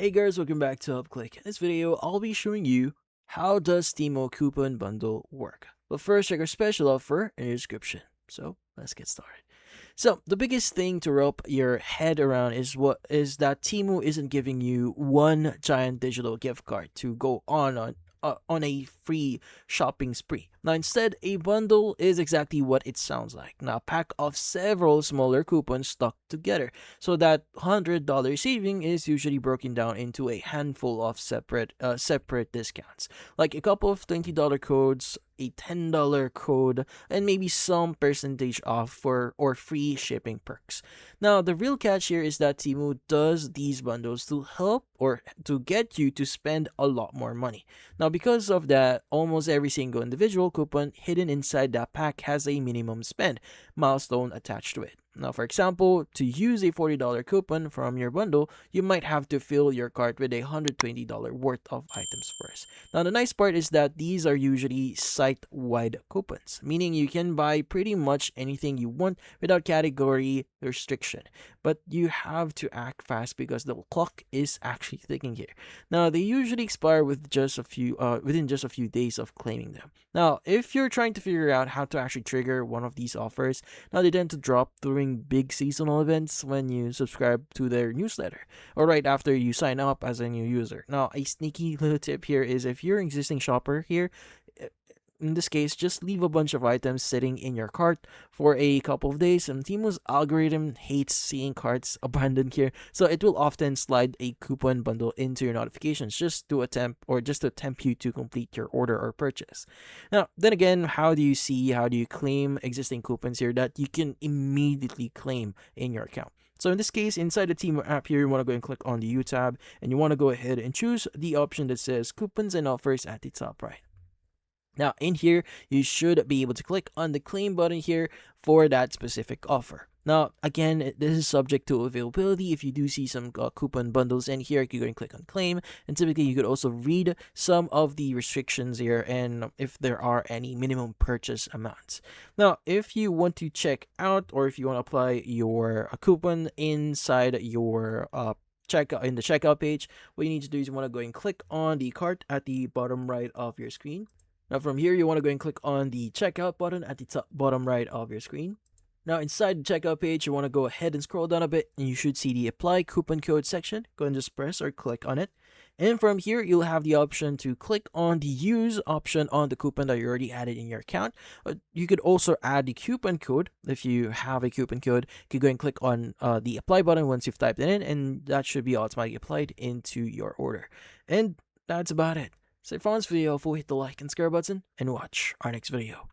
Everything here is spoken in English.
Hey guys, welcome back to UpClick. In this video, I'll be showing you how does Temu coupon bundle work. But first, check our special offer in the description. So let's get started. So the biggest thing to wrap your head around is that Temu isn't giving you one giant digital gift card to go on a free shopping spree. Now instead, a bundle is exactly what it sounds like. Now a pack of several smaller coupons stuck together. So that $100 saving is usually broken down into a handful of separate discounts, like a couple of $20 codes, a $10 code, and maybe some percentage off for or free shipping perks. Now, the real catch here is that Temu does these bundles to help or to get you to spend a lot more money. Now, because of that, almost every single individual coupon hidden inside that pack has a minimum spend milestone attached to it. Now, for example, to use a $40 coupon from your bundle, you might have to fill your cart with a $120 worth of items first. Now, the nice part is that these are usually site-wide coupons, meaning you can buy pretty much anything you want without category restriction. But you have to act fast because the clock is actually ticking here. Now, they usually expire with within just a few days of claiming them. Now, if you're trying to figure out how to actually trigger one of these offers, now they tend to drop during big seasonal events when you subscribe to their newsletter or right after you sign up as a new user. Now, a sneaky little tip here is if you're an existing shopper here, in this case, just leave a bunch of items sitting in your cart for a couple of days, and Temu's algorithm hates seeing carts abandoned here, so it will often slide a coupon bundle into your notifications just to tempt you to complete your order or purchase. Now, then again, how do you claim existing coupons here that you can immediately claim in your account? So in this case, inside the Temu app here, you want to go and click on the U tab, and you want to go ahead and choose the option that says coupons and offers at the top right. Now, in here, you should be able to click on the claim button here for that specific offer. Now, again, this is subject to availability. If you do see some coupon bundles in here, you can go and click on claim. And typically, you could also read some of the restrictions here and if there are any minimum purchase amounts. Now, if you want to check out or if you want to apply your coupon inside your in the checkout page, what you need to do is you want to go and click on the cart at the bottom right of your screen. Now from here, you want to go and click on the checkout button at the bottom right of your screen. Now inside the checkout page, you want to go ahead and scroll down a bit and you should see the apply coupon code section. Go and just press or click on it. And from here, you'll have the option to click on the use option on the coupon that you already added in your account. You could also add the coupon code. If you have a coupon code, you can go and click on the apply button once you've typed it in, and that should be automatically applied into your order. And that's about it. So if you found this video helpful, hit the like and subscribe button and watch our next video.